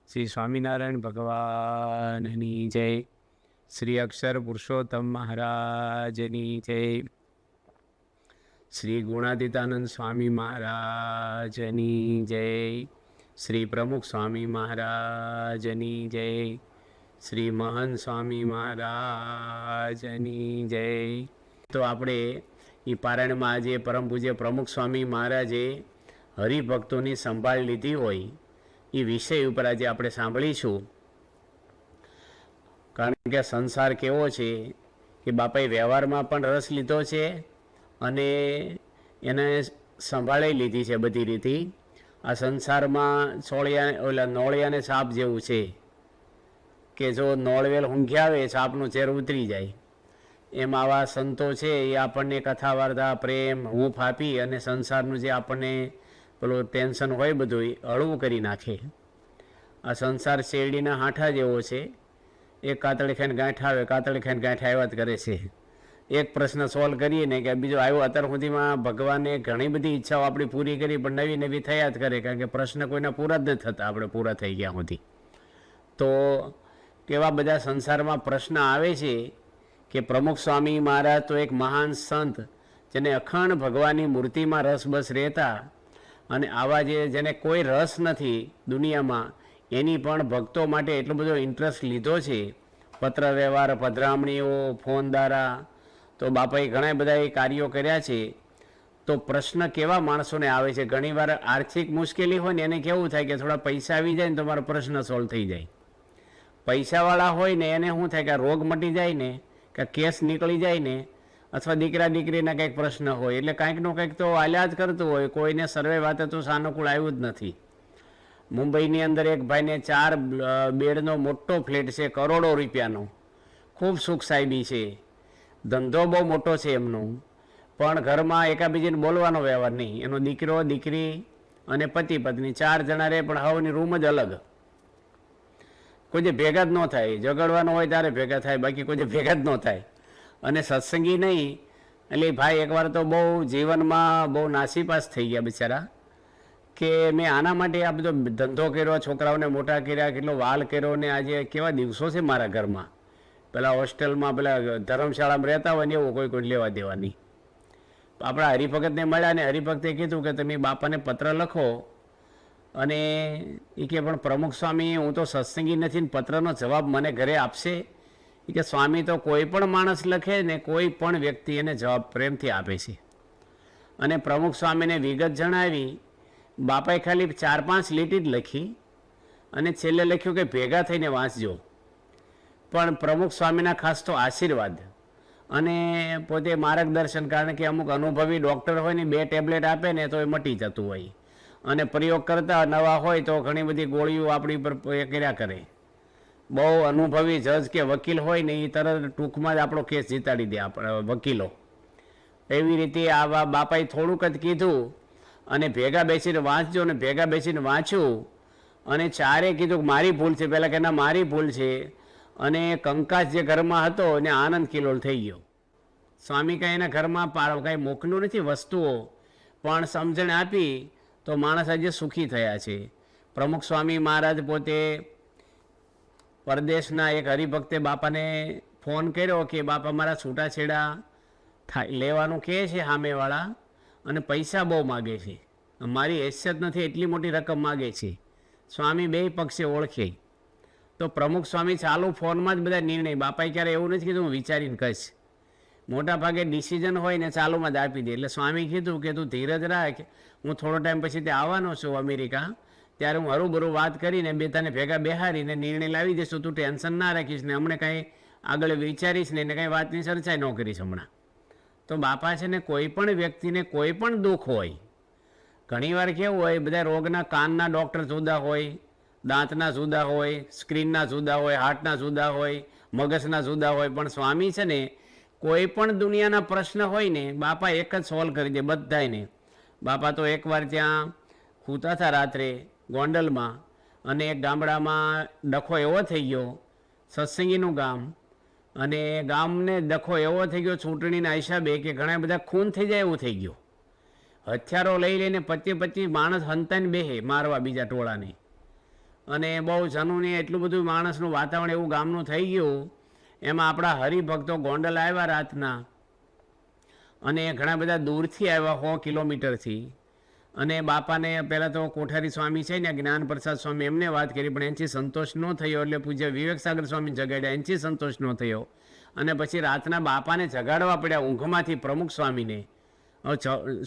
શ્રી સ્વામિનારાયણ ભગવાનની જય. શ્રી અક્ષર પુરુષોત્તમ મહારાજની જય. શ્રી ગુણાતીતાનંદ સ્વામી મહારાજની જય. શ્રી પ્રમુખ સ્વામી મહારાજની જય. શ્રી મહંત સ્વામી મહારાજની જય. તો આપણે એ પારાયણમાં આજે પરમ પૂજ્ય પ્રમુખ સ્વામી મહારાજે હરિભક્તોની સંભાળ લીધી હોય એ વિષય ઉપર આજે આપણે સાંભળીશું. કારણ કે સંસાર કેવો છે કે બાપાએ વ્યવહારમાં પણ રસ લીધો છે અને એને સંભાળી લીધી છે બધી રીતે. આ સંસારમાં નોળિયાને સાપ જેવું છે કે જો નોળવેલ ઊંઘી આવે સાપનું ચેર ઉતરી જાય. એમ આવા સંતો છે એ આપણને કથા વાર્તા પ્રેમ હૂંફ આપી અને સંસારનું જે આપણને પેલું ટેન્શન હોય બધું હળવું કરી નાખે. આ સંસાર શેરડીના હાંઠા જેવો છે. એક કાતળી ખાઈને ગાંઠ આવે, કાતળી ખાઈને ગાંઠ આવ્યા જ કરે છે. એક પ્રશ્ન સોલ્વ કરીએ ને કે બીજો આવ્યો. અત્યાર સુધીમાં ભગવાને ઘણી બધી ઈચ્છાઓ આપણી પૂરી કરી પણ નવી નવી થયા જ કરે, કારણ કે પ્રશ્ન કોઈના પૂરા જ નથી થતા આપણે પૂરા થઈ ગયા સુધી. તો કેવા બધા સંસારમાં પ્રશ્ન આવે છે કે પ્રમુખ સ્વામી મહારાજ તો એક મહાન સંત જેને અખંડ ભગવાનની મૂર્તિમાં રસ બસ રહેતા, અને આવા જેને કોઈ રસ નથી દુનિયામાં એની પણ ભક્તો માટે એટલો બધો ઇન્ટરેસ્ટ લીધો છે. પત્ર વ્યવહાર, પધરામણીઓ, ફોન દ્વારા તો બાપાએ ઘણા બધા એ કાર્યો કર્યા છે. તો પ્રશ્ન કેવા માણસોને આવે છે, ઘણીવાર આર્થિક મુશ્કેલી હોય ને એને કેવું થાય કે થોડા પૈસા આવી જાય ને તો મારો પ્રશ્ન સોલ્વ થઈ જાય. પૈસાવાળા હોય ને એને શું થાય કે રોગ મટી જાય ને, કે કેસ નીકળી જાય ને, અથવા દીકરા દીકરીના કંઈક પ્રશ્ન હોય એટલે કાંઈકનો કંઈક તો આલ્યા જ કરતું હોય. કોઈને સર્વે વાતે તો સાનુકૂળ આવ્યું જ નથી. મુંબઈની અંદર એક ભાઈને 4 બેડનો મોટો ફ્લેટ છે, કરોડો રૂપિયાનો, ખૂબ સુખ સાહેબી છે, ધંધો બહુ મોટો છે એમનો, પણ ઘરમાં એકાબીજીને બોલવાનો વ્યવહાર નહીં. એનો દીકરો દીકરી અને પતિ પત્ની 4 જણા રહે, પણ હવની રૂમ જ અલગ. કોઈ જે ભેગા જ ન થાય. ઝઘડવાનું હોય ત્યારે ભેગા થાય, બાકી કોઈ જે ભેગા જ ન થાય. અને સત્સંગી નહીં. એટલે ભાઈ એકવાર તો બહુ જીવનમાં બહુ નાસીપાસ થઈ ગયા બિચારા, કે મેં આના માટે આ બધો ધંધો કર્યો, છોકરાઓને મોટા કર્યા, કેટલો વાલ કર્યો, ને આજે કેવા દિવસો છે મારા ઘરમાં. પેલા હોસ્ટેલમાં પેલા ધર્મશાળામાં રહેતા હોય ને એવું કોઈ લેવા દેવાની. આપણા હરિભગતને મળ્યા ને હરિભક્તે કીધું કે તમે બાપાને પત્ર લખો. અને એ કે પણ પ્રમુખ સ્વામી હું તો સત્સંગી નથી ને પત્રનો જવાબ મને ઘરે આપશે? એ કે સ્વામી તો કોઈ પણ માણસ લખે ને કોઈ પણ વ્યક્તિ એને જવાબ પ્રેમથી આપે છે. અને પ્રમુખ સ્વામીને વિગત જણાવી. બાપાએ ખાલી 4-5 લીટી જ લખી અને છેલ્લે લખ્યું કે ભેગા થઈને વાંચજો. પણ પ્રમુખ સ્વામીના ખાસ તો આશીર્વાદ અને પોતે માર્ગદર્શન, કારણ કે અમુક અનુભવી ડૉક્ટર હોય ને 2 ટેબ્લેટ આપે ને તો એ મટી જતું હોય, અને પ્રયોગ કરતા નવા હોય તો ઘણી બધી ગોળીઓ આપણી પર કર્યા કરે. બહુ અનુભવી જજ કે વકીલ હોય ને એ તરત ટૂંકમાં જ આપણો કેસ જીતાડી દે વકીલો. એવી રીતે આવા બાપાએ થોડુંક જ કીધું અને ભેગા બેસીને વાંચજો, ને ભેગા બેસીને વાંચ્યું. અને 4એ કીધું કે મારી ભૂલ છે. પહેલાં કે ના મારી ભૂલ છે. અને કંકાસ જે ઘરમાં હતો એને આનંદ કિલોલ થઈ ગયો. સ્વામી કાંઈ એના ઘરમાં કાંઈ મોકલ્યું નથી વસ્તુઓ, પણ સમજણ આપી તો માણસ આજે સુખી થયા છે. પ્રમુખ સ્વામી મહારાજ પોતે પરદેશના એક હરિભક્તે બાપાને ફોન કર્યો કે બાપા મારા છૂટાછેડા લેવાનું કહે છે સામેવાળા, અને પૈસા બહુ માગે છે, મારી હેસિયત નથી એટલી મોટી રકમ માગે છે. સ્વામી 2 પક્ષે ઓળખે. તો પ્રમુખ સ્વામી ચાલુ ફોનમાં જ બધા નિર્ણય, બાપાએ ક્યારે એવું નથી કીધું હું વિચારીને કહીશ. મોટા ભાગે ડિસિઝન હોય ને ચાલુમાં જ આપી દે. એટલે સ્વામી કીધું કે તું ધીરજ રાખ, હું થોડો ટાઈમ પછી ત્યાં આવવાનો છું અમેરિકા, ત્યારે હું હરુભરું વાત કરીને તને ભેગા બેહારીને નિર્ણય લાવી દઈશું. તું ટેન્શન ના રાખીશ ને હમણાં કાંઈ આગળ વિચારીશ ને કાંઈ વાતની ચર્ચા ન કરીશ હમણાં. તો બાપા છે ને કોઈ પણ વ્યક્તિને કોઈ પણ દુઃખ હોય, ઘણીવાર કેવું હોય બધા રોગના કાનના ડૉક્ટર જુદા હોય, દાંતના જુદા હોય, સ્ક્રીનના જુદા હોય, હાર્ટના જુદા હોય, મગજના જુદા હોય, પણ સ્વામી છે ને કોઈ પણ દુનિયાના પ્રશ્ન હોય ને બાપા એક જ સોલ્વ કરી દે બધાને. બાપા તો એકવાર ત્યાં સૂતા હતા રાત્રે ગોંડલમાં, અને એક ગામડામાં ડખો એવો થઈ ગયો, સત્સંગીનું ગામ, અને ગામને ડખો એવો થઈ ગયો ચૂંટણીના હિસાબે કે ઘણા બધા ખૂન થઈ જાય એવું થઈ ગયું. હથિયારો લઈ લઈને 25-25 માણસ હંતાઈને બેહે મારવા બીજા ટોળાને. અને બહુ જનુને એટલું બધું માણસનું વાતાવરણ એવું ગામનું થઈ ગયું. એમાં આપણા હરિભક્તો ગોંડલ આવ્યા રાતના, અને ઘણા બધા દૂરથી આવ્યા 100 કિલોમીટરથી. અને બાપાને પહેલાં તો કોઠારી સ્વામી છે ને જ્ઞાન પ્રસાદ સ્વામી, એમને વાત કરી, પણ એનાથી સંતોષ ન થયો. એટલે પૂજ્ય વિવેક સાગર સ્વામી જગાડ્યા, એનાથી સંતોષ ન થયો. અને પછી રાતના બાપાને જગાડવા પડ્યા ઊંઘમાંથી, પ્રમુખ સ્વામીને. હવે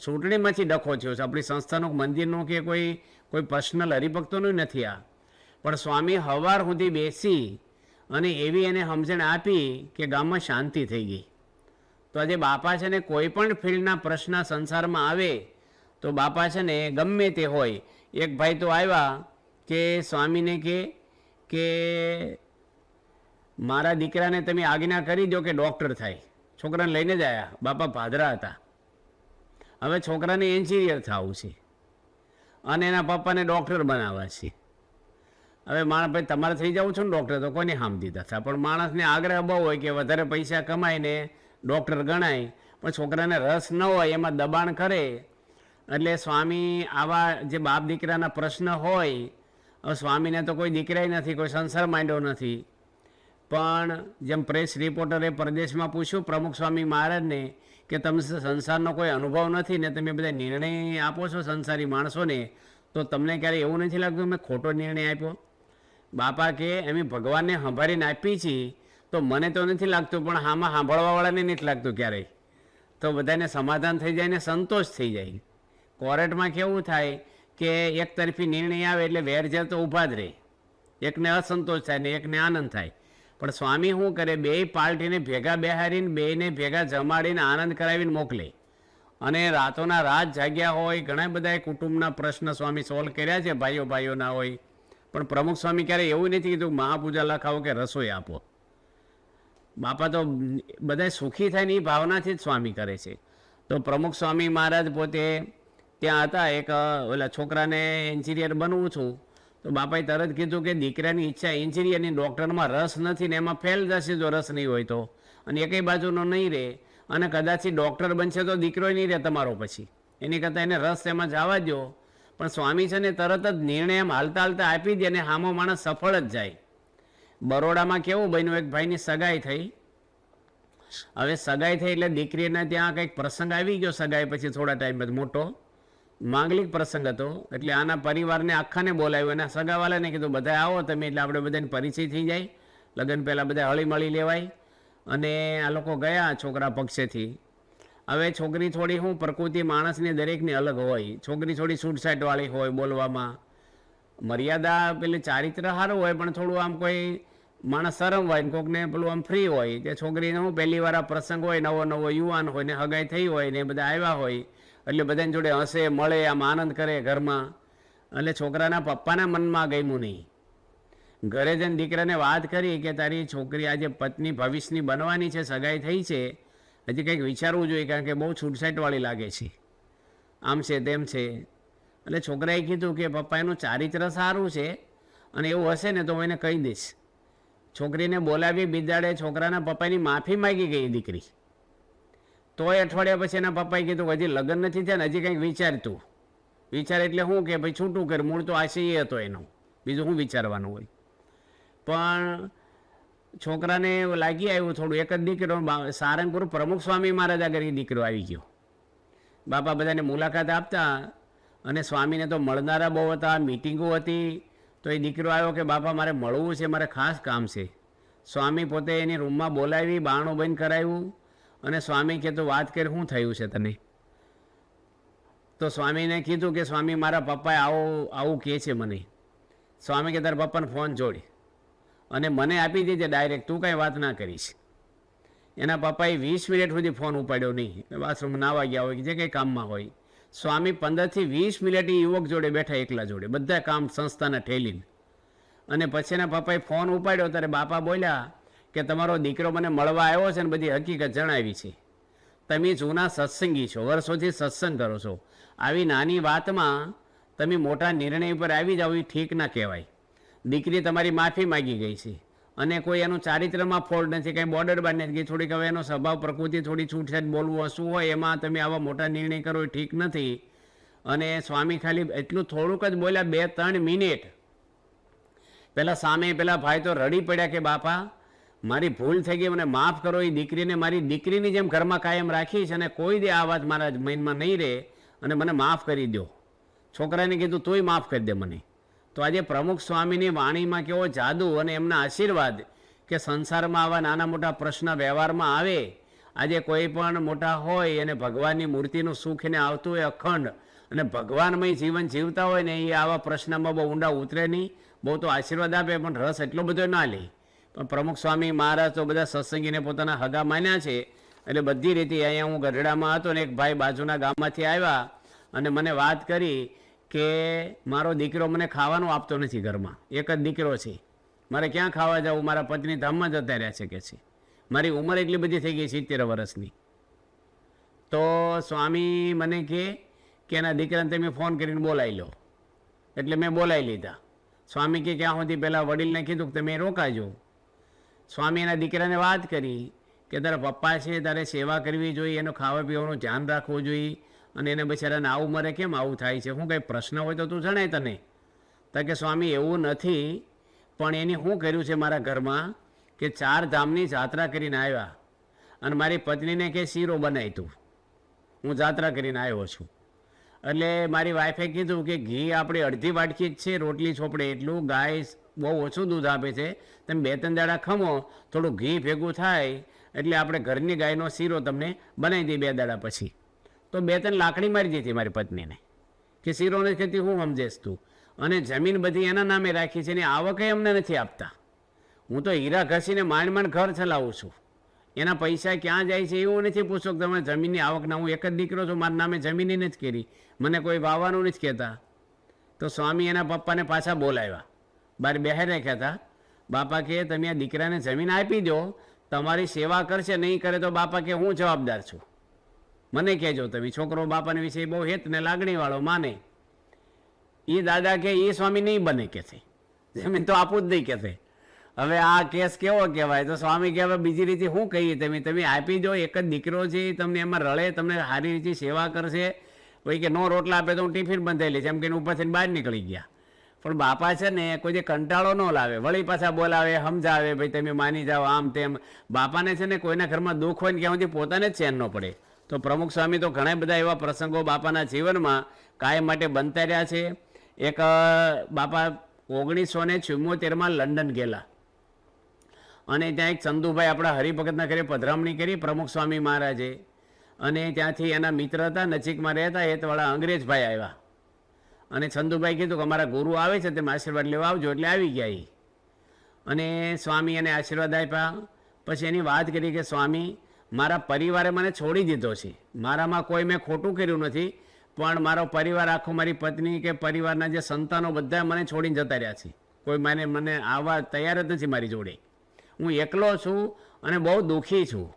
ચૂંટણીમાંથી ડખો થયો છે, આપણી સંસ્થાનું મંદિરનું કે કોઈ પર્સનલ હરિભક્તોનું નથી આ. પણ સ્વામી સવાર સુધી બેસી અને એવી એને સમજણ આપી કે ગામમાં શાંતિ થઈ ગઈ. તો આજે બાપા છે ને કોઈ પણ ફિલ્ડના પ્રશ્ન સંસારમાં આવે તો બાપા છે ને ગમે તે હોય. એક ભાઈ તો આવ્યા કે સ્વામીને કે મારા દીકરાને તમે આજ્ઞા કરી દો કે ડૉક્ટર થાય. છોકરાને લઈને જ આવ્યા, બાપા ભાદરા હતા. હવે છોકરાને એન્જિનિયર થવું છે અને એના પપ્પાને ડૉક્ટર બનાવવા છે. હવે માણસ ભાઈ તમારે થઈ જવું છે ને ડૉક્ટર, તો કોઈને હામ દીધા હતા. પણ માણસને આગ્રહ બહુ હોય કે વધારે પૈસા કમાઈને ડૉક્ટર ગણાય, પણ છોકરાને રસ ન હોય એમાં દબાણ કરે. એટલે સ્વામી આવા જે બાપ દીકરાના પ્રશ્ન હોય, હવે સ્વામીને તો કોઈ દીકરાય નથી, કોઈ સંસાર માંડ્યો નથી. પણ જેમ પ્રેસ રિપોર્ટરે પરદેશમાં પૂછ્યું પ્રમુખ સ્વામી મહારાજને કે તમને સંસારનો કોઈ અનુભવ નથી ને તમે બધા નિર્ણય આપો છો સંસારી માણસોને, તો તમને ક્યારે એવું નથી લાગતું મેં ખોટો નિર્ણય આપ્યો? બાપા કે અમે ભગવાનને સંભાળીને આપી છીએ, તો મને તો નથી લાગતું, પણ આમાં સાંભળવાવાળાને નથી લાગતું ક્યારેય. તો બધાને સમાધાન થઈ જાય ને સંતોષ થઈ જાય. કોર્ટમાં કેવું થાય કે એક તરફી નિર્ણય આવે એટલે વેરઝેર તો ઊભા જ રહે, એકને અસંતોષ થાય ને એકને આનંદ થાય. પણ સ્વામી શું કરે, બે પાર્ટીને ભેગા બેહારીને બેને ભેગા જમાડીને આનંદ કરાવીને મોકલે. અને રાતોના રાત જાગ્યા હોય, ઘણા બધા કુટુંબના પ્રશ્ન સ્વામી સોલ્વ કર્યા છે, ભાઈઓના હોય. પણ પ્રમુખ સ્વામી ક્યારેય એવું નથી કીધું મહાપૂજા લખાવો કે રસોઈ આપો. બાપા તો બધા સુખી થાય ને એ ભાવનાથી જ સ્વામી કરે છે. તો પ્રમુખ સ્વામી મહારાજ પોતે ત્યાં હતા, એક ઓલા છોકરાને એન્જિનિયર બનવું છું, તો બાપાએ તરત કીધું કે દીકરાની ઈચ્છા એન્જિનિયરની, ડૉક્ટરમાં રસ નથી ને એમાં ફેલ જશે જો રસ નહીં હોય તો, અને એકેય બાજુનો નહીં રહે, અને કદાચ ડૉક્ટર બનશે તો દીકરો નહીં રહે તમારો પછી, એની કરતાં એને રસ એમાં જવા દો. પણ સ્વામી છે ને તરત જ નિર્ણય એમ હાલતા હાલતા આપી દે અને હામો માણસ સફળ જ જાય. બરોડામાં કેવું બન્યું, એક ભાઈની સગાઈ થઈ. હવે સગાઈ થઈ એટલે દીકરીને ત્યાં કંઈક પ્રસંગ આવી ગયો, સગાઈ પછી થોડા ટાઈમ બાદ મોટો માંગલિક પ્રસંગ હતો. એટલે આના પરિવારને આખાને બોલાવ્યો, અને સગાવાલાને કીધું બધા આવો તમે, એટલે આપણે બધાને પરિચય થઈ જાય, લગ્ન પહેલાં બધા હળી મળી લેવાય. અને આ લોકો ગયા છોકરા પક્ષેથી. હવે છોકરી થોડી શું પ્રકૃતિ માણસની દરેકની અલગ હોય, છોકરી થોડી છૂટછાટવાળી હોય, બોલવામાં મર્યાદા પેલી ચારિત્ર સારું હોય, પણ થોડું આમ કોઈ માણસ શરમ હોય ને કોકને પેલું આમ ફ્રી હોય. તે છોકરીને હું પહેલી વાર આ પ્રસંગ હોય, નવો યુવાન હોય ને હગાઈ થઈ હોય ને બધા આવ્યા હોય, એટલે બધાની જોડે હસે મળે, આમ આનંદ કરે ઘરમાં. એટલે છોકરાના પપ્પાના મનમાં ગમ્યું નહીં. ઘરે જઈને દીકરાને વાત કરી કે તારી છોકરી આજે પત્ની ભવિષ્યની બનવાની છે, સગાઈ થઈ છે, હજી કંઈક વિચારવું જોઈએ, કારણ કે બહુ છૂટછાટવાળી લાગે છે, આમ છે તેમ છે. એટલે છોકરાએ કીધું કે પપ્પા એનું ચારિત્ર સારું છે, અને એવું હશે ને તો હું એને કહી દઈશ. છોકરીને બોલાવી બિદાડે છોકરાના પપ્પાની માફી માગી ગઈ દીકરી. તોય અઠવાડિયા પછી એના પપ્પાએ કીધું હજી લગ્ન નથી થયા ને હજી કંઈક વિચારતું. વિચાર એટલે શું કે ભાઈ છૂટું કર, મૂળ તો આશય એ હતો એનો, બીજું શું વિચારવાનું હોય. પણ છોકરાને લાગી આવ્યું થોડું, એક જ દીકરો, સારંગપુર પ્રમુખ સ્વામી મહારાજ આગળ એ દીકરો આવી ગયો. બાપા બધાને મુલાકાત આપતા, અને સ્વામીને તો મળનારા બહુ હતા, મિટિંગો હતી. તો એ દીકરો આવ્યો કે બાપા મારે મળવું છે, મારે ખાસ કામ છે. સ્વામી પોતે એની રૂમમાં બોલાવી, બારણું બંધ કરાવ્યું, અને સ્વામી કે તું વાત કરી શું થયું છે તને? તો સ્વામીને કીધું કે સ્વામી મારા પપ્પાએ આવું કહે છે મને. સ્વામી કે તારા પપ્પાને ફોન જોડી અને મને આપી દેજે ડાયરેક્ટ, તું કાંઈ વાત ના કરીશ. એના પપ્પાએ 20 મિનિટ સુધી ફોન ઉપાડ્યો નહીં, બાથરૂમ નાવા ગયા હોય કે જે કંઈ કામમાં હોય. સ્વામી 15 થી 20 મિનિટ યુવક જોડે બેઠા, એકલા જોડે, બધા કામ સંસ્થાના ઠેલીને. અને પછી એના પપ્પાએ ફોન ઉપાડ્યો ત્યારે બાપા બોલ્યા કે તમારો દીકરો મને મળવા આવ્યો છે ને બધી હકીકત જણાવી છે. તમે જૂના સત્સંગી છો, વર્ષોથી સત્સંગ કરો છો, આવી નાની વાતમાં તમે મોટા નિર્ણય પર આવી જાઓ એ ઠીક ના કહેવાય. દીકરી તમારી માફી માગી ગઈ છે, અને કોઈ એનું ચારિત્રમાં ફોલ્ટ નથી, કંઈ બોર્ડર બાર નથી, થોડીક હવે એનો સ્વભાવ પ્રકૃતિ થોડી છૂટછાટ બોલવું શું હોય, એમાં તમે આવા મોટા નિર્ણય કરો એ ઠીક નથી. અને સ્વામી ખાલી એટલું થોડુંક જ બોલ્યા, 2-3 મિનિટ, પેલા ભાઈ તો રડી પડ્યા કે બાપા મારી ભૂલ થઈ ગઈ, મને માફ કરો. એ દીકરીને મારી દીકરીની જેમ ઘરમાં કાયમ રાખીશ અને કોઈ દે આ વાત મારા મનમાં નહીં રહે અને મને માફ કરી દો. છોકરાને કીધું તોય માફ કરી દે મને. તો આજે પ્રમુખ સ્વામીની વાણીમાં કેવો જાદુ અને એમના આશીર્વાદ કે સંસારમાં આવા નાના મોટા પ્રશ્ન વ્યવહારમાં આવે. આજે કોઈ પણ મોટા હોય અને ભગવાનની મૂર્તિનું સુખ એને આવતું હોય અખંડ અને ભગવાનમય જીવન જીવતા હોય ને એ આવા પ્રશ્નમાં બહુ ઊંડા ઉતરે નહીં. બહુ તો આશીર્વાદ આપે પણ રસ એટલો બધો ના લે. પણ પ્રમુખ સ્વામી મહારાજ તો બધા સત્સંગીને પોતાના હગા માન્યા છે. એટલે બધી રીતે અહીંયા હું ગઢડામાં હતો ને એક ભાઈ બાજુના ગામમાંથી આવ્યા અને મને વાત કરી કે મારો દીકરો મને ખાવાનું આપતો નથી ઘરમાં, એક જ દીકરો છે, મારે ક્યાં ખાવા જવું, મારા પત્ની ધામમાં જતા રહ્યા છે કે છે, મારી ઉંમર એટલી બધી થઈ ગઈ 70 વર્ષની. તો સ્વામી મને કે એના દીકરાને તમે ફોન કરીને બોલાવી લો. એટલે મેં બોલાવી લીધા. સ્વામી કે ક્યાં સુધી પહેલાં વડીલને કીધું કે તમે રોકાજો. સ્વામી એના દીકરાને વાત કરી કે તારા પપ્પા છે, તારે સેવા કરવી જોઈએ, એનું ખાવા પીવાનું ધ્યાન રાખવું જોઈએ અને એને બિચારાને આવું મરે કેમ આવું થાય છે, શું કંઈ પ્રશ્ન હોય તો તું જણાય તને. તો કે સ્વામી એવું નથી, પણ એને શું કર્યું છે મારા ઘરમાં કે 4 ધામની જાત્રા કરીને આવ્યા અને મારી પત્નીને કે શીરો બનાવી તું, હું જાત્રા કરીને આવ્યો છું. એટલે મારી વાઈફે કીધું કે ઘી આપણે અડધી વાટકી જ છે, રોટલી ચોપડે એટલું, ગાય બહુ ઓછું દૂધ આપે છે, તમે 2-3 દાડા ખમો, થોડું ઘી ભેગું થાય એટલે આપણે ઘરની ગાયનો શીરો તમને બનાવી દઈએ 2 દાડા પછી. તો 2-3 લાકડી મારી દીધી મારી પત્નીને કે શીરો નથી ખેતી હું સમજેશ તું, અને જમીન બધી એના નામે રાખી છે, એની આવક અમને નથી આપતા. હું તો હીરા ઘસીને માંડ ઘર ચલાવું છું, એના પૈસા ક્યાં જાય છે એવું નથી પૂછો કે તમે જમીનની આવકના. હું એક જ દીકરો છું, મારા નામે જમીન નથી કરી, મને કોઈ વાવવાનું નથી કહેતા. તો સ્વામી એના પપ્પાને પાછા બોલાવ્યા, બહાર બેહાર રાખ્યા હતા. બાપા કે તમે આ દીકરાને જમીન આપી દો, તમારી સેવા કરશે, નહીં કરે તો બાપા કે હું જવાબદાર છું, મને કહેજો તમે. છોકરો બાપાને વિશે બહુ હેત ને લાગણીવાળો માને. એ દાદા કે એ સ્વામી નહીં બને કે છે, જમીન તો આપવું જ નહીં કે છે. હવે આ કેસ કેવો કહેવાય? તો સ્વામી કે હવે બીજી રીતે શું કહીએ, તમે આપી દો, એક જ દીકરો છે, તમને એમાં રળે, તમને સારી રીતે સેવા કરશે. કોઈ કે નો રોટલા આપે તો હું ટિફિન બંધાઈ લઈશ એમ કે ઉપરથી બહાર નીકળી ગયા. પણ બાપા છે ને કોઈ જે કંટાળો ન લાવે, વળી પાછા બોલાવે, સમજાવે, ભાઈ તમે માની જાઓ આમ તેમ. બાપાને છે ને કોઈના ઘરમાં દુઃખ હોય ને ક્યાં સુધી પોતાને જ ચેન ન પડે. તો પ્રમુખ સ્વામી તો ઘણા બધા એવા પ્રસંગો બાપાના જીવનમાં કાયમ માટે બનતા રહ્યા છે. એક બાપા 1974માં લંડન ગયેલા અને ત્યાં એક ચંદુભાઈ આપણા હરિભગતના ઘરે પધરામણી કરી પ્રમુખ સ્વામી મહારાજે, અને ત્યાંથી એના મિત્ર હતા, નજીકમાં રહેતા હેતવાળા અંગ્રેજભાઈ આવ્યા અને ચંદુભાઈ કીધું કે અમારા ગુરુ આવે છે, તમે આશીર્વાદ લેવા આવજો. એટલે આવી ગયા એ અને સ્વામી એને આશીર્વાદ આપ્યા. પછી એની વાત કરી કે સ્વામી મારા પરિવારે મને છોડી દીધો છે, મારામાં કોઈ મેં ખોટું કર્યું નથી, પણ મારો પરિવાર આખો, મારી પત્ની કે પરિવારના જે સંતાનો બધા મને છોડીને જતા રહ્યા છે, કોઈ મને આવવા તૈયાર જ નથી મારી જોડે, હું એકલો છું અને બહુ દુઃખી છું.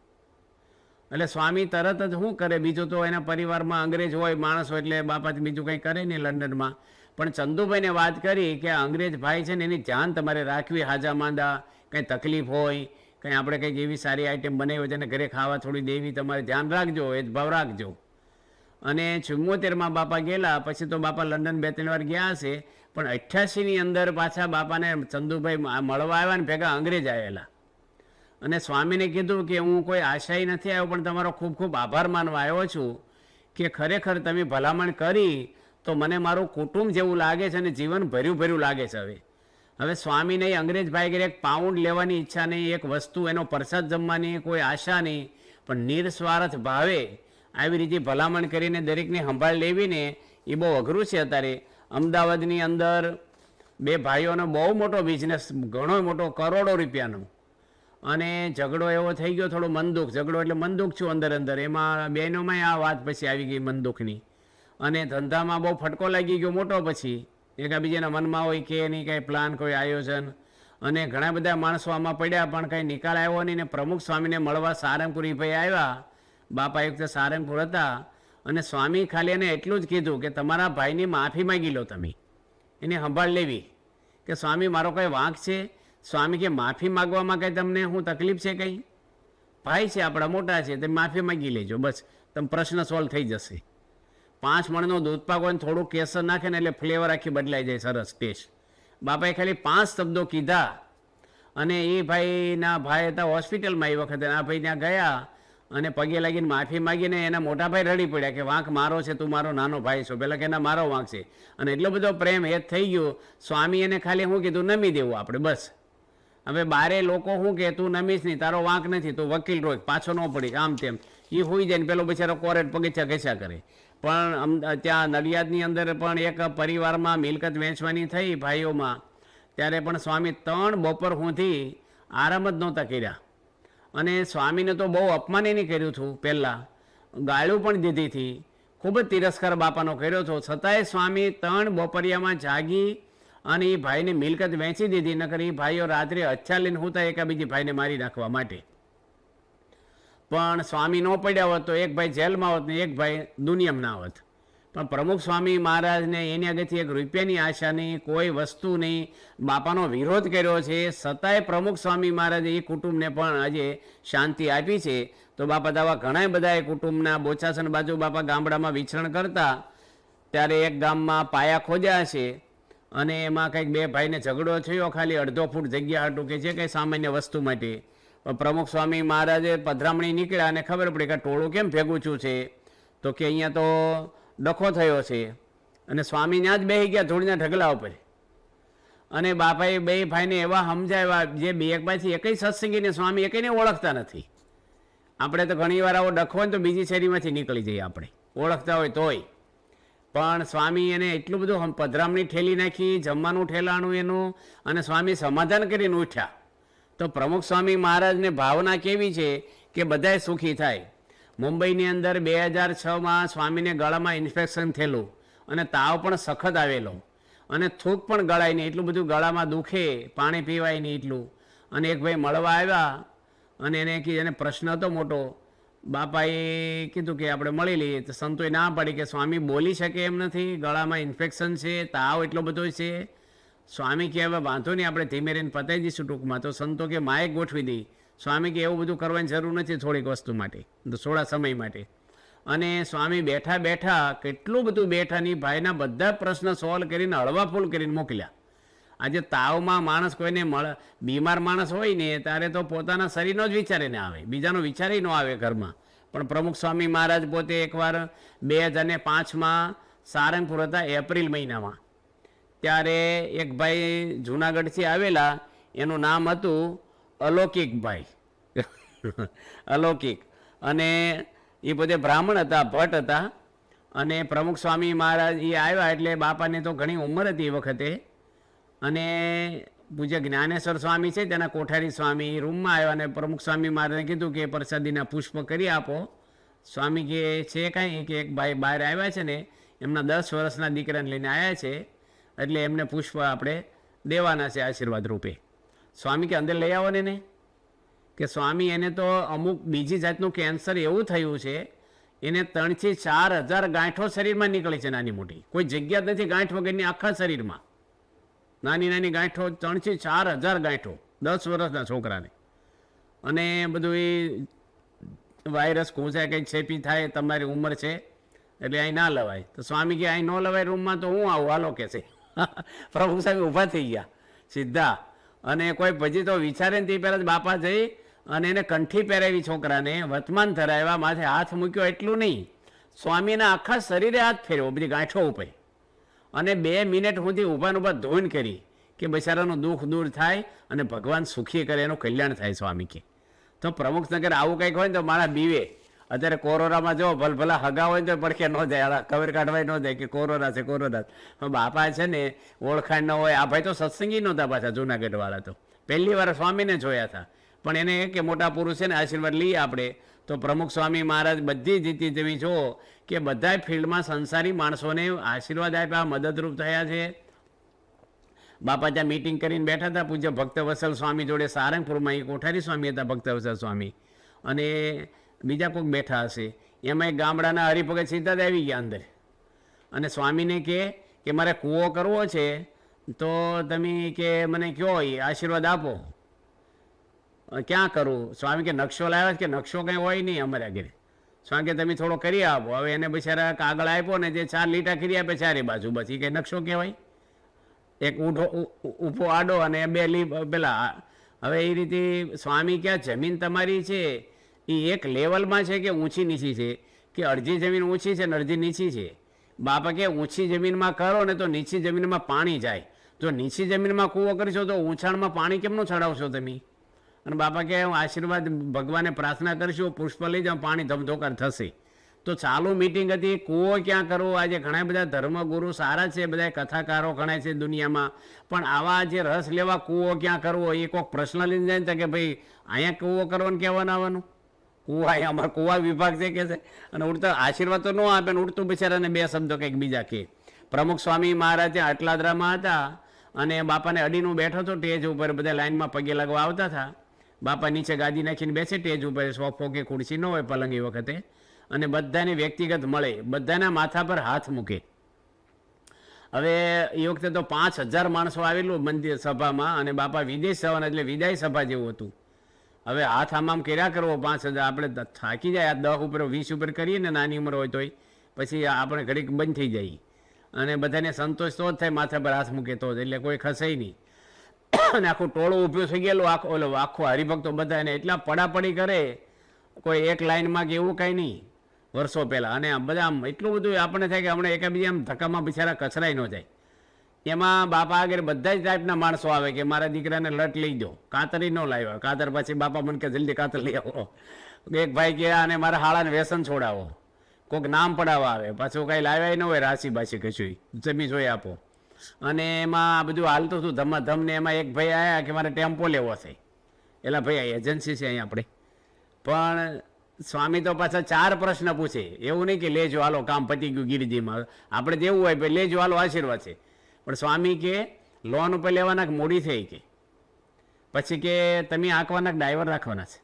એટલે સ્વામી તરત જ શું કરે, બીજું તો એના પરિવારમાં અંગ્રેજ હોય માણસ હોય એટલે બાપાથી બીજું કંઈ કરે નહીં લંડનમાં. પણ ચંદુભાઈને વાત કરી કે આ અંગ્રેજ ભાઈ છે ને એની જાન તમારે રાખવી, હાજા માંદા કંઈ તકલીફ હોય, કંઈ આપણે કંઈક એવી સારી આઈટમ બનાવી હોય તેને ઘરે ખાવા થોડી દેવી, તમારે ધ્યાન રાખજો, એ જ ભાવ રાખજો. અને 74માં બાપા ગયેલા. પછી તો બાપા લંડન 2-3 વાર ગયા હશે, પણ 88ની અંદર પાછા બાપાને ચંદુભાઈ મળવા આવ્યા ને ભેગા અંગ્રેજ આવેલા. અને સ્વામીને કીધું કે હું કોઈ આશાઈ નથી આવ્યો, પણ તમારો ખૂબ ખૂબ આભાર માનવા આવ્યો છું કે ખરેખર તમે ભલામણ કરી તો મને મારું કુટુંબ જેવું લાગે છે અને જીવન ભર્યું લાગે છે. હવે સ્વામીને અંગ્રેજ ભાઈ ઘરે 1 પાઉન્ડ લેવાની ઈચ્છા નહીં, એક વસ્તુ એનો પ્રસાદ જમવાની કોઈ આશા નહીં, પણ નિર્સ્વાર્થ ભાવે આવી રીતે ભલામણ કરીને દરેકને સંભાળ લેવીને એ બહુ અઘરું છે. અત્યારે અમદાવાદની અંદર 2 ભાઈઓનો બહુ મોટો બિઝનેસ, ઘણો મોટો, કરોડો રૂપિયાનો, અને ઝઘડો એવો થઈ ગયો, થોડો મનદુખ ઝઘડો, એટલે મનદુખ છું અંદર એમાં બહેનોમાં આ વાત પછી આવી ગઈ મનદુખની, અને ધંધામાં બહુ ફટકો લાગી ગયો મોટો. પછી એકાબીજાના મનમાં હોય કે નહીં કંઈ પ્લાન, કોઈ આયોજન, અને ઘણા બધા માણસો આમાં પડ્યા પણ કંઈ નિકાલ આવ્યો નહીં. ને પ્રમુખ સ્વામીને મળવા સારંગપુરી ભાઈ આવ્યા, બાપા એક તો સારંગપુર હતા, અને સ્વામી ખાલી એને એટલું જ કીધું કે તમારા ભાઈની માફી માગી લો, તમે એની સંભાળ લેવી. કે સ્વામી મારો કંઈ વાંક છે? સ્વામી કે માફી માગવામાં કંઈ તમને શું તકલીફ છે? કંઈ ભાઈ છે આપણા, મોટા છે, તમે માફી માગી લેજો, બસ તમે પ્રશ્ન સોલ્વ થઈ જશે. 5 મણનો દૂધ પાક હોય ને થોડું કેસર નાખે ને એટલે ફ્લેવર આખી બદલાઈ જાય, સરસ ટેસ્ટ. બાપાએ ખાલી 5 શબ્દો કીધા અને એ ભાઈના ભાઈ હતા હોસ્પિટલમાં એ વખતે, આ ભાઈ ત્યાં ગયા અને પગે લાગીને માફી માગીને એના મોટા ભાઈ રડી પડ્યા કે વાંક મારો છે, તું મારો નાનો ભાઈ છો. પહેલાં કે એના મારો વાંક છે. અને એટલો બધો પ્રેમ હેત થઈ ગયો. સ્વામી એને ખાલી શું કીધું, નમી દેવું આપણે બસ. હવે બારે લોકો શું કે તું નમીશ નહીં, તારો વાંક નથી, તું વકીલ રોજ પાછો ન પડીશ, આમ તેમ એ હોઈ જાય ને પેલો બિચારો કોરેટ પગથિયા ઘસ્યા કરે. પણ ત્યાં નડિયાદની અંદર પણ એક પરિવારમાં મિલકત વેચવાની થઈ ભાઈઓમાં, ત્યારે પણ સ્વામી 3 બપોર સુધી આરામ જ નહોતા કર્યા. અને સ્વામીને તો બહુ અપમાન નહીં કર્યું હતું, પહેલાં ગાળું પણ દીધી હતી, ખૂબ જ તિરસ્કાર બાપાનો કર્યો હતો. છતાંય સ્વામી 3 બપોરિયામાં જાગી અને એ ભાઈને મિલકત વેચી દીધી. નકર એ ભાઈઓ રાત્રે હથિયાર લઈને હોતા એકા બીજી ભાઈને મારી નાખવા માટે. પણ સ્વામી ન પડ્યા હોત તો એક ભાઈ જેલમાં હોત ને એક ભાઈ દુનિયામાં ના હોત. પણ પ્રમુખ સ્વામી મહારાજને એની આગળથી 1 રૂપિયાની આશા નહીં, કોઈ વસ્તુ નહીં, બાપાનો વિરોધ કર્યો છે. છતાંય પ્રમુખ સ્વામી મહારાજે એ કુટુંબને પણ આજે શાંતિ આપી છે. તો બાપા દાવા ઘણા બધા એ કુટુંબના બોચાસણ બાજુ બાપા ગામડામાં વિચરણ કરતા ત્યારે એક ગામમાં પાયા ખોદ્યા છે અને એમાં કંઈક 2 ભાઈને ઝઘડો થયો, ખાલી અડધો ફૂટ જગ્યા હતું કે જે કંઈ સામાન્ય વસ્તુ માટે. પ્રમુખ સ્વામી મહારાજે પધરામણી નીકળ્યા અને ખબર પડી કે ટોળું કેમ ભેગું થયું છે, તો કે અહીંયા તો ડખો થયો છે. અને સ્વામી ત્યાં જ બેસી ગયા ધૂળના ઢગલા ઉપર. અને બાપાએ 2 ભાઈને એવા સમજાવ્યા, જે 2 ભાઈથી એકઈ સત્સંગીને સ્વામી એકઈને ઓળખતા નથી. આપણે તો ઘણી વાર આવો ડખો હોય ને તો બીજી શેરીમાંથી નીકળી જઈએ, આપણે ઓળખતા હોય તોય. પણ સ્વામી એને એટલું બધું પધરામણી ઠેલી નાખી, જમવાનું ઠેલાણું એનું, અને સ્વામી સમાધાન કરીને ઉઠ્યા. તો પ્રમુખ સ્વામી મહારાજને ભાવના કેવી છે કે બધાય સુખી થાય. મુંબઈની અંદર 2006માં સ્વામીને ગળામાં ઇન્ફેક્શન થયેલું અને તાવ પણ સખત આવેલો અને થૂક પણ ગળાય નહીં, એટલું બધું ગળામાં દુખે, પાણી પીવાય નહીં એટલું. અને એક ભાઈ મળવા આવ્યા અને એને પ્રશ્ન હતો મોટો. બાપાએ કીધું કે આપણે મળી લઈએ. તો સંતોએ ના પાડી કે સ્વામી બોલી શકે એમ નથી, ગળામાં ઇન્ફેક્શન છે, તાવ એટલો બધો છે. સ્વામી કે હવે વાંધો નહીં, આપણે ધીમે રહીને પતાવી દઈશું ટૂંકમાં. તો સંતો કે માએ ગોઠવી દઈ. સ્વામી કે એવું બધું કરવાની જરૂર નથી થોડીક વસ્તુ માટે, થોડા સમય માટે. અને સ્વામી બેઠા બેઠા કેટલું બધું બેઠા ની ભાઈના બધા પ્રશ્ન સોલ્વ કરીને હળવા ફૂલ કરીને મોકલ્યા. આજે તાવમાં માણસ કોઈને બીમાર માણસ હોય ને ત્યારે તો પોતાના શરીરનો જ વિચારીને આવે, બીજાનો વિચારી ન આવે ઘરમાં. પણ પ્રમુખ સ્વામી મહારાજ પોતે એકવાર 2005માં સારંગપુર હતા, એપ્રિલ મહિનામાં. ત્યારે એક ભાઈ જૂનાગઢથી આવેલા, એનું નામ હતું અલૌકિકભાઈ અલૌકિક. અને એ પોતે બ્રાહ્મણ હતા, ભટ્ટ હતા. અને પ્રમુખ સ્વામી મહારાજ એ આવ્યા એટલે બાપાને તો ઘણી ઉંમર હતી એ વખતે. અને પૂજ્ય જ્ઞાનેશ્વર સ્વામી છે તેના કોઠારી સ્વામી રૂમમાં આવ્યા અને પ્રમુખ સ્વામી મહારાજે કીધું કે પ્રસાદીના પુષ્પ કરી આપો. સ્વામી કે છે કાંઈ કે એક ભાઈ બહાર આવ્યા છે ને, એમના 10 વર્ષના દીકરાને લઈને આવ્યા છે, એટલે એમને પુષ્પ આપણે દેવાના છે આશીર્વાદ રૂપે. સ્વામી કે અંદર લઈ આવો ને. કે સ્વામી એને તો અમુક બીજી જાતનું કેન્સર એવું થયું છે, એને 3 થી 4 હજાર ગાંઠો શરીરમાં નીકળી છે, નાની મોટી, કોઈ જગ્યા જ નથી ગાંઠ વગરની આખા શરીરમાં. નાની નાની ગાંઠો, 3 થી 4 હજાર ગાંઠો 10 વર્ષના છોકરાને. અને બધું એ વાયરસ ખૂંચાય, કંઈક ચેપી થાય, તમારી ઉંમર છે એટલે અહીં ના લવાય. તો સ્વામી કે અહીં ન લવાય રૂમમાં, તો હું આવું હાલો કે છે. પ્રભુ સાહેબ ઊભા થઈ ગયા સીધા. અને કોઈ પછી તો વિચારે ને તે પહેલાં જ બાપા જઈ અને એને કંઠી પહેરાવી છોકરાને, વર્તમાન ધરાવ્યા, માથે હાથ મૂક્યો, એટલું નહીં, સ્વામીના આખા શરીરે હાથ ફેરવો બધી ગાંઠો ઉપર. અને 2 મિનિટ સુધી ઊભા ઊભા ધોઈને કરી કે બિચારાનું દુઃખ દૂર થાય અને ભગવાન સુખી કરે, એનું કલ્યાણ થાય સ્વામી કે. તો પ્રમુખનગર આવું કંઈક હોય ને તો મારા બીવે. અત્યારે કોરોનામાં જો ભલભલા હગા હોય તો પડખે ન જાય, કવર કાઢવાય ન જાય કે કોરોના છે કોરોના. બાપા છે ને ઓળખાણ ન હોય. આ ભાઈ તો સત્સંગી નહોતા પાછા, જૂનાગઢવાળા તો પહેલી વાર સ્વામીને જોયા હતા. પણ એને કે મોટા પુરુષ છે ને આશીર્વાદ લઈએ આપણે. તો પ્રમુખ સ્વામી મહારાજ બધી જીતી તમે જો કે બધા ફિલ્ડમાં સંસારી માણસોને આશીર્વાદ આપ્યા, મદદરૂપ થયા છે. બાપા ત્યાં મીટિંગ કરીને બેઠા હતા પૂજ્ય ભક્તવત્સલ સ્વામી જોડે સારંગપુરમાં. એ કોઠારી સ્વામી હતા ભક્તવત્સલ સ્વામી, અને બીજા કોઈક બેઠા હશે. એમાં એક ગામડાના હરિભગત સીધા જ આવી ગયા અંદર. અને સ્વામીને કે મારે કૂવો કરવો છે, તો તમે કે મને કહો, આશીર્વાદ આપો. ક્યાં કરું? સ્વામી કે નકશો લાવ્યા કે નકશો કંઈ હોય નહીં અમારા ઘરે. સ્વામી કે તમે થોડો કરી આપો. હવે એને બિચારા કાગળ આપ્યો ને જે 4 લીટા કરી આપે ચારે બાજુ, બસ એ કંઈ નકશો કહેવાય? એક ઊભો આડો અને બે પેલા. હવે એ રીતે સ્વામી ક્યાં જમીન તમારી છે એ એક લેવલમાં છે કે ઊંચી નીચી છે, કે અડધી જમીન ઊંચી છે ને અડધી નીચી છે? બાપા કે ઊંચી જમીનમાં કરો ને તો નીચી જમીનમાં પાણી જાય. જો નીચી જમીનમાં કૂવો કરશો તો ઊંચાણમાં પાણી કેમનું ચડાવશો તમે? અને બાપા કે હું આશીર્વાદ ભગવાને પ્રાર્થના કરશું, પુષ્પ લઈ જાઉં, પાણી ધમધોકાર થશે. તો ચાલુ મિટિંગ હતી, કૂવો ક્યાં કરવો? આજે ઘણા બધા ધર્મગુરુ સારા છે, બધા કથાકારો ઘણા છે દુનિયામાં, પણ આવા જે રસ લેવા કૂવો ક્યાં કરવો એ કોઈક પ્રશ્ન લઈને જાય ને કે ભાઈ અહીંયા કૂવો કરવાનું કહેવાનું આવવાનું? કૂવા અહીંયા અમારા કૂવા વિભાગ છે કે છે. અને ઉડતા આશીર્વાદ તો ન આપે ને ઉડતું બિચારાને બે શબ્દો કંઈક બીજા કહે. પ્રમુખ સ્વામી મહારાજ ત્યાં અટલાદરામાં હતા અને બાપાને અડીનું બેઠો હતો ટેજ ઉપર, બધા લાઈનમાં પગે લાગવા આવતા હતા. બાપા નીચે ગાદી નાખીને બેસે ટેજ ઉપર, સોફો કે ખુરશી ન હોય પલંગ એ વખતે, અને બધાને વ્યક્તિગત મળે, બધાના માથા પર હાથ મૂકે. હવે એ વખતે તો 5000 માણસો આવેલું મંદિર સભામાં, અને બાપા વિદેશ જવાના એટલે વિદાય સભા જેવું હતું. હવે હાથ આમ કર્યા કરવો 5000, આપણે થાકી જાય, 10 ઉપર 20 ઉપર કરીએ ને નાની ઉંમર હોય તોય, પછી આપણે ઘડીક બંધ થઈ જાય. અને બધાને સંતોષ તો જ થાય, માથા પર હાથ મૂકે તો જ, એટલે કોઈ ખસે નહીં. અને આખું ટોળું ઊભું થઈ ગયેલું, આખો હરિભક્તો બધા એને એટલા પડાપડી કરે, કોઈ એક લાઈનમાં કે એવું કાંઈ નહીં વર્ષો પહેલાં. અને બધા આમ એટલું બધું આપણને થાય કે હમણાં એકાબીજા આમ ધક્કામાં બિચારા કચરાઈ ન જાય. એમાં બાપા આગળ બધા જ ટાઈપના માણસો આવે કે મારા દીકરાને લટ લઈ દો, કાતરી ન લાવ્યો, કાતર પછી બાપા મને કે જલ્દી કાતર લઈ આવો. એક ભાઈ કે અને મારા હાળાને વ્યસન છોડાવો, કોઈક નામ પડાવવા આવે, પાછું કાંઈ લાવ્યા ન હોય રાશિ બાશી કશું, જમી જોઈ આપો. અને એમાં બધું હાલતું હતું ધમાધમ. ને એમાં એક ભાઈ આવ્યા કે મારે ટેમ્પો લેવો છે. એટલે ભાઈ એજન્સી છે અહીંયા આપણે, પણ સ્વામી તો પાછા 4 પ્રશ્ન પૂછે. એવું નહીં કે લેજો હાલો કામ પતી ગયું ગિરિજીમાં, આપણે જેવું હોય ભાઈ લેજો હાલો આશીર્વાદ છે. પણ સ્વામી કે લોન ઉપર લેવાના કે મોડી થઈ કે, પછી કે તમે આંકવાના ડ્રાઈવર રાખવાના છે,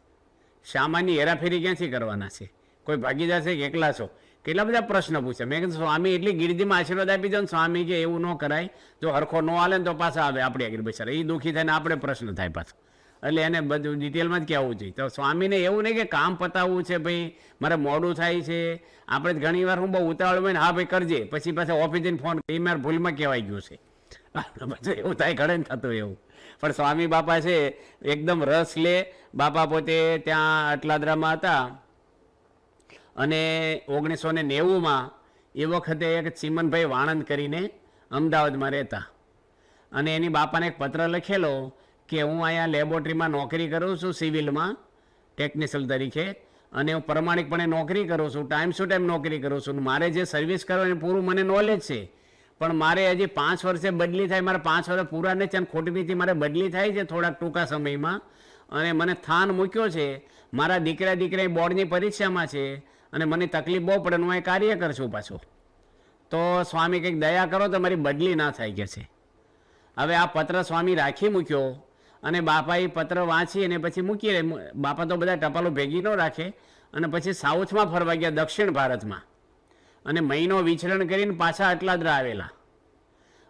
સામાનની હેરાફેરી ક્યાંથી કરવાના છે, કોઈ ભાગીદાર છે કે એકલા છો? કેટલા બધા પ્રશ્ન પૂછે. મેં કીધું સ્વામી એટલી ગિરિજીમાં આશીર્વાદ આપી દો ને. સ્વામી કે એવું ન કરાય, જો હરખો ન હાલે ને તો પાછા આવે આપણી આગળ બચારા, એ દુઃખી થાય ને આપણે પ્રશ્ન થાય પાછો. એટલે એને બધું ડિટેલમાં જ કહેવું જોઈએ. તો સ્વામીને એવું નહીં કે કામ પતાવવું છે ભાઈ, મારે મોડું થાય છે. આપણે ઘણી વાર હું બહુ ઉતાવળ હોય ને, હા ભાઈ કરજે, પછી પાછા ઓફિસને ફોન કરી મારે ભૂલમાં કહેવાય ગયું છે. બધું એવું થાય, ઘણે થતું એવું. પણ સ્વામી બાપા છે એકદમ રસ લે. બાપા પોતે ત્યાં અટલાદરામાં હતા અને 1990માં એ વખતે એક ચીમનભાઈ વાણંદ કરીને અમદાવાદમાં રહેતા, અને એની બાપાને એક પત્ર લખેલો કે હું અહીંયા લેબોરેટરીમાં નોકરી કરું છું, સિવિલમાં ટેકનિશિયન તરીકે, અને હું પ્રમાણિકપણે નોકરી કરું છું, ટાઈમ ટુ ટાઈમ નોકરી કરું છું. મારે જે સર્વિસ કરવાની પૂરું મને નોલેજ છે, પણ મારે હજી 5 વર્ષે બદલી થાય, મારે 5 વર્ષ પૂરા નથી અને ખોટી રીતે મારે બદલી થાય છે થોડાક ટૂંકા સમયમાં. અને મને થાન મૂક્યો છે, મારા દીકરા બોર્ડની પરીક્ષામાં છે, અને મને તકલીફ બહુ પડે, હું એ કાર્ય કરશું પાછો. તો સ્વામી કંઈક દયા કરો તો મારી બદલી ના થાય કે છે. હવે આ પત્ર સ્વામી રાખી મૂક્યો, અને બાપા એ પત્ર વાંચી અને પછી મૂકી રહે. બાપા તો બધા ટપાલો ભેગી ન રાખે, અને પછી સાઉથમાં ફરવા ગયા, દક્ષિણ ભારતમાં, અને મહિનો વિચરણ કરીને પાછા અટલાદરા આવેલા.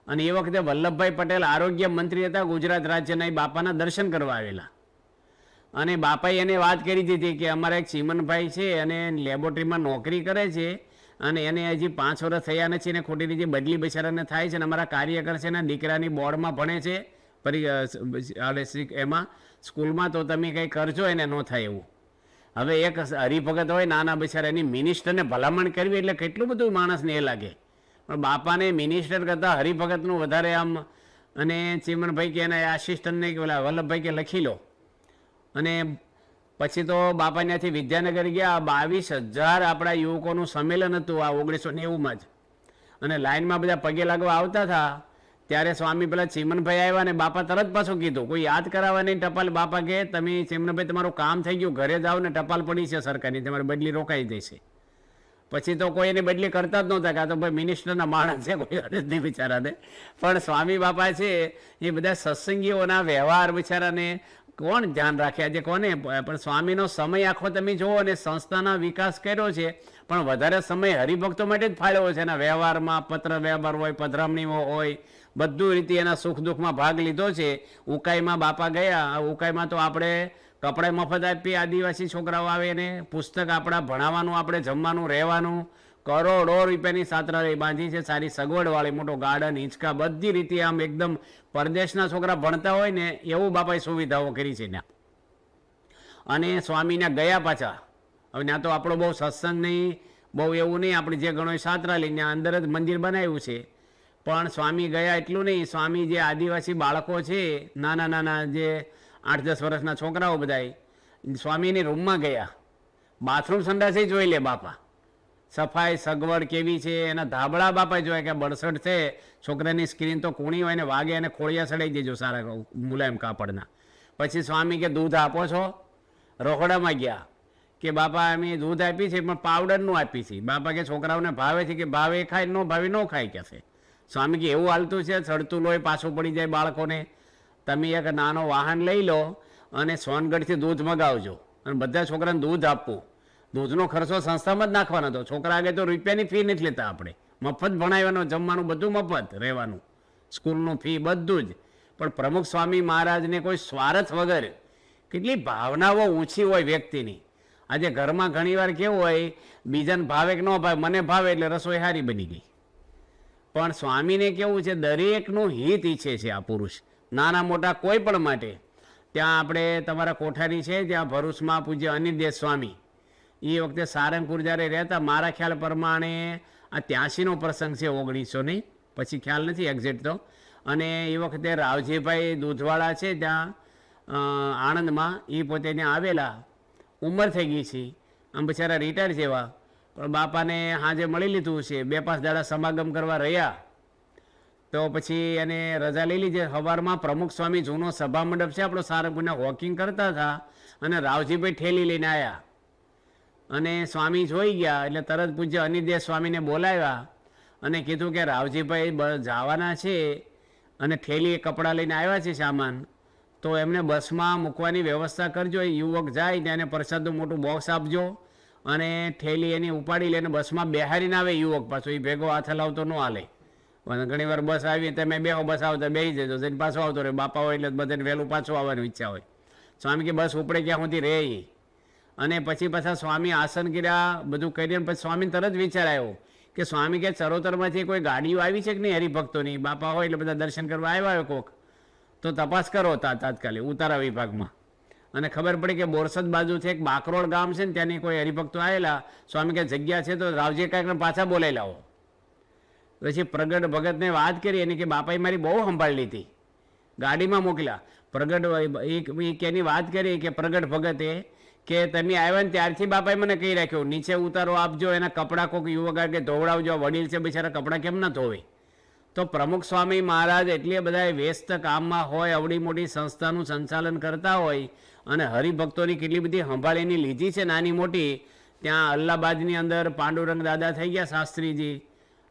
અને એ વખતે વલ્લભભાઈ પટેલ આરોગ્ય મંત્રી હતા ગુજરાત રાજ્યના, એ બાપાના દર્શન કરવા આવેલા. અને બાપાએ એને વાત કરી દીધી કે અમારા એક ચીમનભાઈ છે અને લેબોરેટરીમાં નોકરી કરે છે, અને એને હજી 5 વર્ષ થયા નથી, અને ખોટી રીતે બદલી બિચારાને થાય છે, અને અમારા કાર્યકર છે ને દીકરાની બોર્ડમાં ભણે છે એમાં સ્કૂલમાં, તો તમે કંઈ કરજો, એને ન થાય એવું. હવે એક હરિભગત હોય નાના બિચારા, એની મિનિસ્ટરને ભલામણ કરવી એટલે કેટલું બધું માણસને એ લાગે, પણ બાપાને મિનિસ્ટર કરતાં હરિભગતનું વધારે આમ. અને ચીમનભાઈ કે એના આસિસ્ટન્ટને કે પેલા વલ્લભભાઈ કે લખી લો. અને પછી તો બાપા ત્યાંથી વિદ્યાનગર ગયા. 22,000 આપણા યુવકોનું સંમેલન હતું આ 1990માં જ, અને લાઈનમાં બધા પગે લાગવા આવતા હતા. ત્યારે સ્વામી પેલા ચીમનભાઈ આવ્યા, ને બાપા તરત પાછું કીધું કોઈ યાદ કરાવવા નહીં ટપાલ. બાપા કે તમે ચીમનભાઈ તમારું કામ થઈ ગયું, ઘરે જાઓ ને ટપાલ પડી છે સરકારની, તમારી બદલી રોકાઈ જશે. પછી તો કોઈ એની બદલી કરતા જ નહોતા કે આ તો ભાઈ મિનિસ્ટરના માણસ છે, કોઈ અડે જ નહીં બિચારાને. પણ સ્વામી બાપા છે એ બધા સત્સંગીઓના વ્યવહાર બિચારાને કોણ ધ્યાન રાખે આજે કોને? પણ સ્વામીનો સમય આખો તમે જુઓ, અને સંસ્થાના વિકાસ કર્યો છે, પણ વધારે સમય હરિભક્તો માટે જ ફાળ્યો છે. એના વ્યવહારમાં પત્ર વ્યવહાર હોય, પધરામણીઓ હોય, બધું રીતે એના સુખ દુઃખમાં ભાગ લીધો છે. ઉકાઈમાં બાપા ગયા, ઉકાઈમાં તો આપણે કપડાં મફત આપીએ, આદિવાસી છોકરાઓ આવે, ને પુસ્તક આપણા ભણાવવાનું, આપણે જમવાનું, રહેવાનું, કરોડો રૂપિયાની છાત્રાલય બાંધી છે, સારી સગવડવાળી, મોટો ગાર્ડન, હિંચકા, બધી રીતે આમ એકદમ પરદેશના છોકરા ભણતા હોય ને એવું બાપાએ સુવિધાઓ કરી છે ત્યાં. અને સ્વામીના ગયા પાછા, હવે ત્યાં તો આપણો બહુ સત્સંગ નહીં, બહુ એવું નહીં, આપણે જે ગણો છાત્રાલય ત્યાં અંદર જ મંદિર બનાવ્યું છે. પણ સ્વામી ગયા એટલું નહીં, સ્વામી જે આદિવાસી બાળકો છે, નાના નાના જે 8-10 વર્ષના છોકરાઓ બધાય સ્વામીની રૂમમાં ગયા, બાથરૂમ સંડાસે જોઈ લે બાપા, સફાઈ સગવડ કેવી છે, એના ધાબળા બાપા જોયા કે બળસટ છે, છોકરાની સ્ક્રીન તો કૂણી હોય ને વાગે અને ખોળિયા સડાઈ દેજો સારા મુલાયમ કાપડના. પછી સ્વામી કે દૂધ આપો છો? રોકડામાં ગયા કે બાપા અમે દૂધ આપી છે પણ પાવડરનું આપી છે. બાપા કે છોકરાઓને ભાવે છે કે ભાવે ખાય, ન ભાવે ન ખાય કે છે. સ્વામી કે એવું હાલતું છે, ચડતું લોહી પાછું પડી જાય બાળકોને, તમે એક નાનો વાહન લઈ લો અને સોનગઢથી દૂધ મગાવજો અને બધા છોકરાને દૂધ આપવું. દૂધનો ખર્ચો સંસ્થામાં જ નાખવાનો હતો. છોકરા આગળ તો રૂપિયાની ફી નથી લેતા આપણે, મફત ભણાવવાનો, જમવાનું બધું મફત, રહેવાનું, સ્કૂલનું ફી બધું જ. પણ પ્રમુખ સ્વામી મહારાજને કોઈ સ્વાર્થ વગર, કેટલી ભાવનાઓ ઊંચી હોય વ્યક્તિની. આજે ઘરમાં ઘણીવાર કેવું હોય, બીજાને ભાવે કે ન ભાવે, મને ભાવે એટલે રસોઈ સારી બની ગઈ. પણ સ્વામીને કેવું છે, દરેકનું હિત ઈચ્છે છે આ પુરુષ, નાના મોટા કોઈ પણ માટે. ત્યાં આપણે તમારા કોઠારી છે ત્યાં ભરૂચમાં પૂજ્ય અનિલદેવ સ્વામી, એ વખતે સારંગપુર જ્યારે રહેતા, મારા ખ્યાલ પ્રમાણે આ 83નો પ્રસંગ છે, 1900 નહીં, પછી ખ્યાલ નથી એક્ઝેક્ટ તો. અને એ વખતે રાવજીભાઈ દૂધવાળા છે ત્યાં આણંદમાં, એ પોતે ત્યાં આવેલા, ઉંમર થઈ ગઈ છે, આમ બિચારા રિટાયર જેવા, પણ બાપાને હાજે મળી લીધું છે. 2-5 દાડા સમાગમ કરવા રહ્યા તો પછી એને રજા લઈ લીધી. સવારમાં પ્રમુખ સ્વામી જૂનો સભા મંડપ છે આપણો સારંગપુરના, વોકિંગ કરતા હતા અને રાવજીભાઈ ઠેલી લઈને આવ્યા અને સ્વામી જોઈ ગયા એટલે તરત પૂજ્ય અનિલદેવ સ્વામીને બોલાવ્યા અને કીધું કે રાવજીભાઈ જવાના છે અને ઠેલી કપડાં લઈને આવ્યા છે સામાન, તો એમને બસમાં મૂકવાની વ્યવસ્થા કરજો. એ યુવક જાય ત્યાં એને પ્રસાદનું મોટું બોક્સ આપજો અને ઠેલી એની ઉપાડી લઈને બસમાં બેહારીને આવે યુવક પાછો, એ ભેગો હાથ હલાવતો ન હાલે. ઘણી વાર બસ આવી તમે બેહો, બસ આવતા બેસી જજો, જઈને પાછો આવતો રહે. બાપા હોય એટલે બધાને વહેલું પાછું આવવાની ઈચ્છા હોય. સ્વામી કે બસ ઉપડે ક્યાં સુધી રહે. અને પછી પાછા સ્વામી આસન કર્યા, બધું કરીને પછી સ્વામીને તરત વિચાર આવ્યો કે સ્વામી કે ચરોતરમાંથી કોઈ ગાડીઓ આવી છે કે નહીં હરિભક્તોની? બાપા હોય એટલે બધા દર્શન કરવા આવ્યા હોય કોક, તો તપાસ કરો તાત્કાલિક ઉતારા વિભાગમાં. અને ખબર પડી કે બોરસદ બાજુ છે એક બાકરોળ ગામ છે ને, ત્યાંની કોઈ હરિભક્તો આવેલા. સ્વામી કે જગ્યા છે તો રાવજી કાંઈક પાછા બોલાવી લાવો. પછી પ્રગટ ભગતને વાત કરી એને કે બાપાએ મારી બહુ સંભાળી લીધી, ગાડીમાં મોકલ્યા. પ્રગટ એની વાત કરી કે પ્રગટ ભગતે કે તમે આવ્યા ને ત્યારથી બાપાએ મને કહી રાખ્યો નીચે ઉતારો આપજો, એના કપડાં કોઈક યુવક કે ધોવડાવજો, વડીલ છે બિચારા કપડાં કેમ ના ધોવે. તો પ્રમુખ સ્વામી મહારાજ એટલે બધા વ્યસ્ત કામમાં હોય, અવડી મોટી સંસ્થાનું સંચાલન કરતા હોય અને હરિભક્તોની કેટલી બધી સંભાળીની લીધી છે નાની મોટી. ત્યાં અલ્હાબાદની અંદર પાંડુરંગ દાદા થઈ ગયા શાસ્ત્રીજી,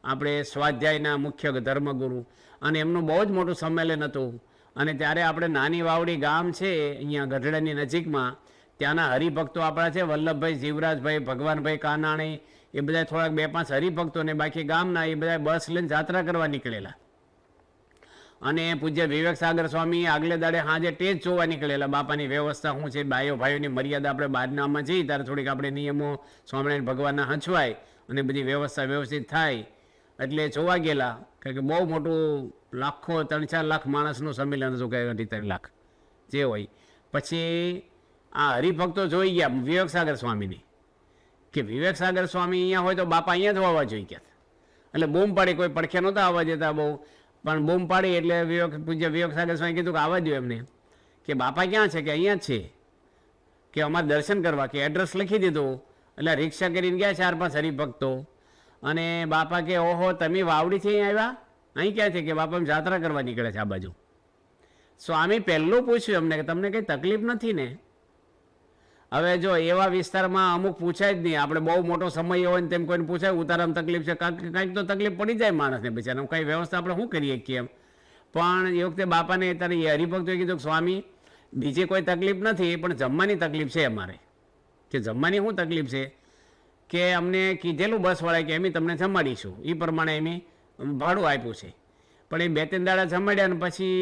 આપણે સ્વાધ્યાયના મુખ્ય ધર્મગુરુ, અને એમનું બહુ જ મોટું સંમેલન હતું. અને ત્યારે આપણે નાની વાવડી ગામ છે અહીંયા ગઢડાની નજીકમાં, ત્યાંના હરિભક્તો આપણા છે વલ્લભભાઈ, જીવરાજભાઈ, ભગવાનભાઈ કાનાણી, એ બધા થોડાક 2-5 હરિભક્તો ને બાકી ગામના એ બધા બસ લઈને જાત્રા કરવા નીકળેલા. અને પૂજ્ય વિવેક સાગર સ્વામી આગલે દાડે સાંજે ટેજ જોવા નીકળેલા, બાપાની વ્યવસ્થા શું છે, ભાઈઓ ભાઈઓની મર્યાદા આપણે બહારનામાં જઈએ ત્યારે થોડીક આપણે નિયમો સ્વામિનારાયણ ભગવાનના હંચવાય અને બધી વ્યવસ્થા વ્યવસ્થિત થાય એટલે જોવા ગયેલા. કારણ કે બહુ મોટું લાખો 3-4 લાખ માણસનું સંમેલન હતું, કે 3 લાખ જે હોય. પછી આ હરિભક્તો જોઈ ગયા વિવેક સાગર સ્વામીની કે વિવેક સાગર સ્વામી અહીંયા હોય તો બાપા અહીંયા જ હોવા જોઈએ. એટલે બૂમ પાડી, કોઈ પડખે નહોતા આવવા દેતા બહુ, પણ બૂમ પાડી એટલે પૂજ્ય વિવેક સાગર સ્વામી કીધું કે આવવા દો એમને. કે બાપા ક્યાં છે? કે અહીંયા જ છે, કે અમારે દર્શન કરવા, કે એડ્રેસ લખી દીધું. એટલે રિક્ષા કરીને ગયા 4-5 હરિભક્તો. અને બાપા કે ઓહો તમે વાવડીથી અહીં આવ્યા? અહીં ક્યાં છે? કે બાપા જાત્રા કરવા નીકળે છે આ બાજુ. સ્વામી પહેલું પૂછ્યું અમને કે તમને કંઈ તકલીફ નથી ને? હવે જો એવા વિસ્તારમાં અમુક પૂછાય જ નહીં, આપણે બહુ મોટો સમય હોય ને તેમ કોઈને પૂછાય ઉતારામાં તકલીફ છે, કાંઈક તો તકલીફ પડી જાય માણસને બિચારાને, કંઈ વ્યવસ્થા આપણે શું કરીએ કેમ. પણ એ વખતે બાપાને ત્યારે એ હરિભક્તોએ કીધું કે સ્વામી બીજી કોઈ તકલીફ નથી, પણ જમવાની તકલીફ છે અમારે. કે જમવાની શું તકલીફ છે? કે અમને કીધેલું બસવાળાએ કે અમે તમને જમાડીશું, એ પ્રમાણે અમે ભાડું આપ્યું છે, પણ એ 2-3 દાડા જમાડ્યા ને પછી